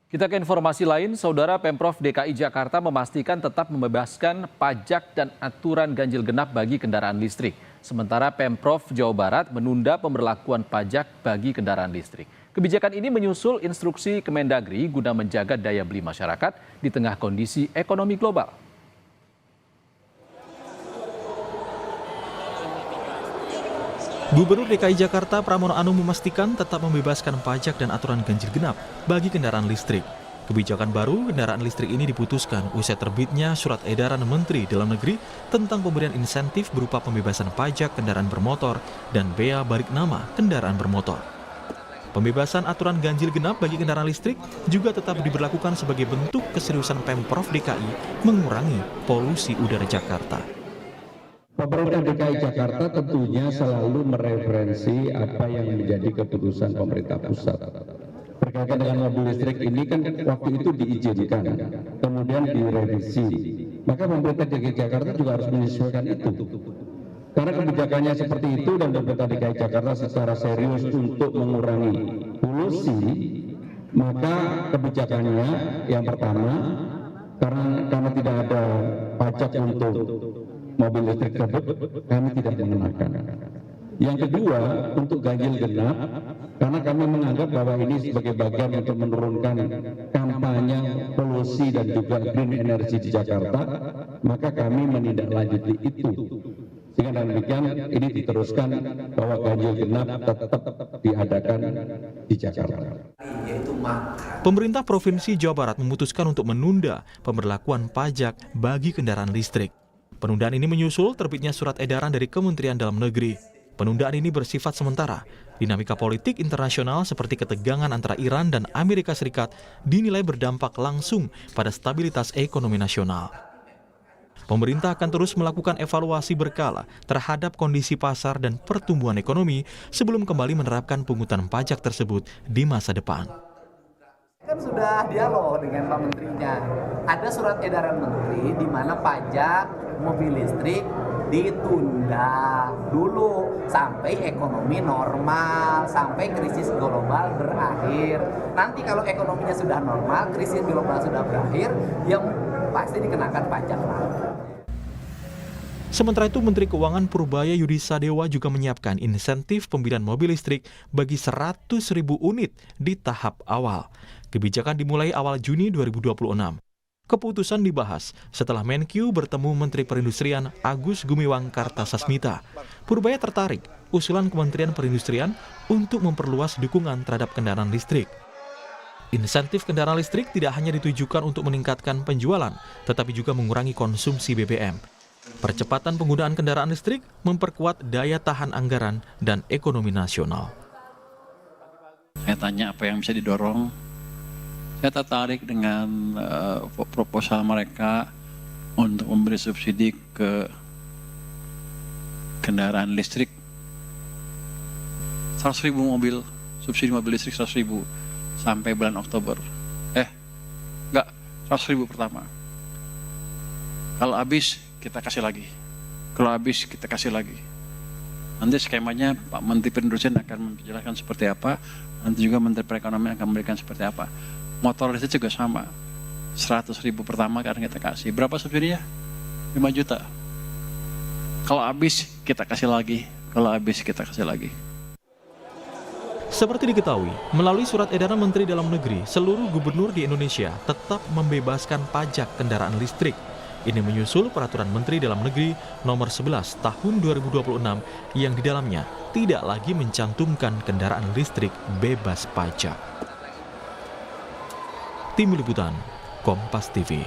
Kita ke informasi lain, Saudara Pemprov DKI Jakarta memastikan tetap membebaskan pajak dan aturan ganjil genap bagi kendaraan listrik. Sementara Pemprov Jawa Barat menunda pemberlakuan pajak bagi kendaraan listrik. Kebijakan ini menyusul instruksi Kemendagri guna menjaga daya beli masyarakat di tengah kondisi ekonomi global. Gubernur DKI Jakarta Pramono Anung memastikan tetap membebaskan pajak dan aturan ganjil genap bagi kendaraan listrik. Kebijakan baru kendaraan listrik ini diputuskan usai terbitnya surat edaran Menteri Dalam Negeri tentang pemberian insentif berupa pembebasan pajak kendaraan bermotor dan bea balik nama kendaraan bermotor. Pembebasan aturan ganjil genap bagi kendaraan listrik juga tetap diberlakukan sebagai bentuk keseriusan Pemprov DKI mengurangi polusi udara Jakarta. Pemerintah DKI Jakarta tentunya selalu mereferensi apa yang menjadi keputusan pemerintah pusat. Berkaitan dengan mobil listrik ini kan waktu itu diizinkan, kemudian direvisi. Maka pemerintah DKI Jakarta juga harus menyesuaikan itu. Karena kebijakannya seperti itu dan pemerintah DKI Jakarta secara serius untuk mengurangi polusi, maka kebijakannya yang pertama, karena tidak ada pajak untuk mobil listrik tersebut, kami tidak mengenakan. Yang kedua, untuk ganjil genap, karena kami menganggap bahwa ini sebagai bagian untuk menurunkan kampanye polusi dan juga green energy di Jakarta, maka kami menindaklanjuti itu. Sehingga dengan demikian ini diteruskan bahwa ganjil genap tetap diadakan di Jakarta. Pemerintah Provinsi Jawa Barat memutuskan untuk menunda pemberlakuan pajak bagi kendaraan listrik. Penundaan ini menyusul terbitnya surat edaran dari Kementerian Dalam Negeri. Penundaan ini bersifat sementara. Dinamika politik internasional seperti ketegangan antara Iran dan Amerika Serikat dinilai berdampak langsung pada stabilitas ekonomi nasional. Pemerintah akan terus melakukan evaluasi berkala terhadap kondisi pasar dan pertumbuhan ekonomi sebelum kembali menerapkan pungutan pajak tersebut di masa depan. Kan sudah dialog dengan Pak Menterinya. Ada surat edaran Menteri di mana pajak mobil listrik ditunda dulu sampai ekonomi normal, sampai krisis global berakhir. Nanti kalau ekonominya sudah normal, krisis global sudah berakhir, yang pasti dikenakan pajak lagi. Sementara itu, Menteri Keuangan Purbaya Yudi Sadewa juga menyiapkan insentif pembelian mobil listrik bagi 100.000 unit di tahap awal. Kebijakan dimulai awal Juni 2026. Keputusan dibahas setelah Menkyu bertemu Menteri Perindustrian Agus Gumiwang Kartasasmita. Purbaya tertarik usulan Kementerian Perindustrian untuk memperluas dukungan terhadap kendaraan listrik. Insentif kendaraan listrik tidak hanya ditujukan untuk meningkatkan penjualan, tetapi juga mengurangi konsumsi BBM. Percepatan penggunaan kendaraan listrik memperkuat daya tahan anggaran dan ekonomi nasional. Saya tanya apa yang bisa didorong. Saya tertarik dengan proposal mereka untuk memberi subsidi ke kendaraan listrik. 100.000 mobil, subsidi mobil listrik 100.000 sampai bulan Oktober. Enggak, 100.000 pertama. Kalau habis, kita kasih lagi. Kalau habis, kita kasih lagi. Nanti skemanya Pak Menteri Perindustrian akan menjelaskan seperti apa. Nanti juga Menteri Perekonomian akan memberikan seperti apa. Motor listrik juga sama, 100.000 pertama karena kita kasih. Berapa subsidinya? 5 juta. Kalau habis kita kasih lagi, kalau habis kita kasih lagi. Seperti diketahui, melalui surat edaran Menteri Dalam Negeri, seluruh gubernur di Indonesia tetap membebaskan pajak kendaraan listrik. Ini menyusul peraturan Menteri Dalam Negeri nomor 11 tahun 2026 yang di dalamnya tidak lagi mencantumkan kendaraan listrik bebas pajak. Tim Liputan, Kompas TV.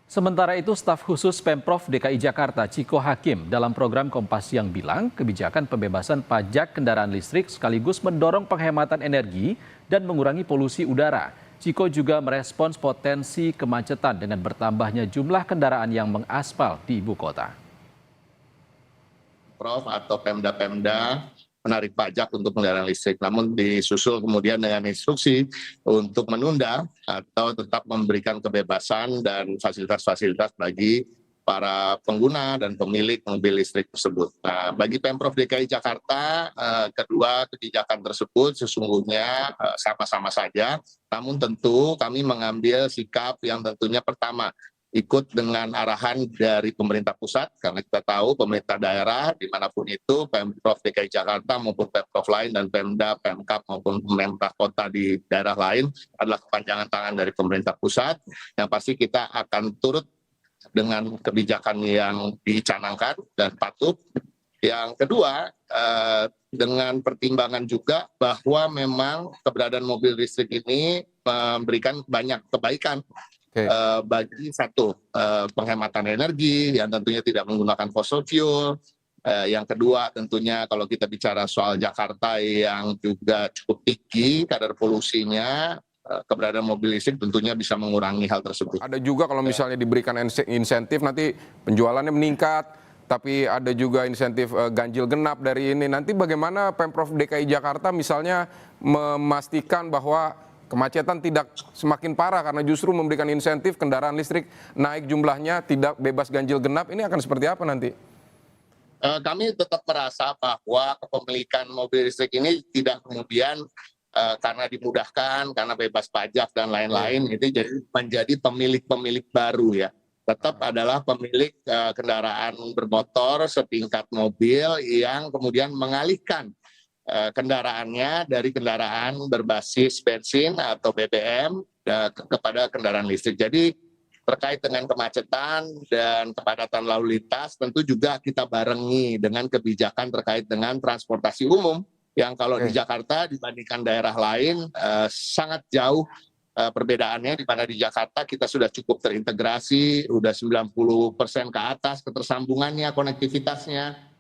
Sementara itu, staf khusus Pemprov DKI Jakarta, Ciko Hakim, dalam program Kompas Siang bilang kebijakan pembebasan pajak kendaraan listrik sekaligus mendorong penghematan energi dan mengurangi polusi udara. Ciko juga merespons potensi kemacetan dengan bertambahnya jumlah kendaraan yang mengaspal di ibu kota. Prof atau Pemda-Pemda menarik pajak untuk kendaraan listrik, namun disusul kemudian dengan instruksi untuk menunda atau tetap memberikan kebebasan dan fasilitas-fasilitas bagi para pengguna dan pemilik mobil listrik tersebut. Nah, bagi Pemprov DKI Jakarta, kedua kebijakan tersebut sesungguhnya sama-sama saja, namun tentu kami mengambil sikap yang tentunya pertama, ikut dengan arahan dari pemerintah pusat, karena kita tahu pemerintah daerah dimanapun itu, Pemprov DKI Jakarta maupun Pemprov lain dan Pemda, Pemkab maupun pemerintah kota di daerah lain adalah kepanjangan tangan dari pemerintah pusat, yang pasti kita akan turut dengan kebijakan yang dicanangkan dan patuh. Yang kedua, dengan pertimbangan juga bahwa memang keberadaan mobil listrik ini memberikan banyak kebaikan. Bagi satu, penghematan energi yang tentunya tidak menggunakan fossil fuel. Yang kedua tentunya kalau kita bicara soal Jakarta yang juga cukup tinggi kadar polusinya, keberadaan mobil listrik tentunya bisa mengurangi hal tersebut. Ada juga kalau misalnya diberikan insentif nanti penjualannya meningkat, tapi ada juga insentif ganjil genap dari ini. Nanti bagaimana Pemprov DKI Jakarta misalnya memastikan bahwa kemacetan tidak semakin parah karena justru memberikan insentif kendaraan listrik naik jumlahnya, tidak bebas ganjil genap, ini akan seperti apa nanti? Kami tetap merasa bahwa kepemilikan mobil listrik ini tidak kemudian karena dimudahkan, karena bebas pajak dan lain-lain, itu jadi menjadi pemilik-pemilik baru ya. Tetap adalah pemilik kendaraan bermotor setingkat mobil yang kemudian mengalihkan kendaraannya dari kendaraan berbasis bensin atau BBM kepada kendaraan listrik. Jadi terkait dengan kemacetan dan kepadatan lalu lintas, tentu juga kita barengi dengan kebijakan terkait dengan transportasi umum. Yang kalau di Jakarta dibandingkan daerah lain sangat jauh perbedaannya, di mana di Jakarta kita sudah cukup terintegrasi, sudah 90% ke atas ketersambungannya, konektivitasnya.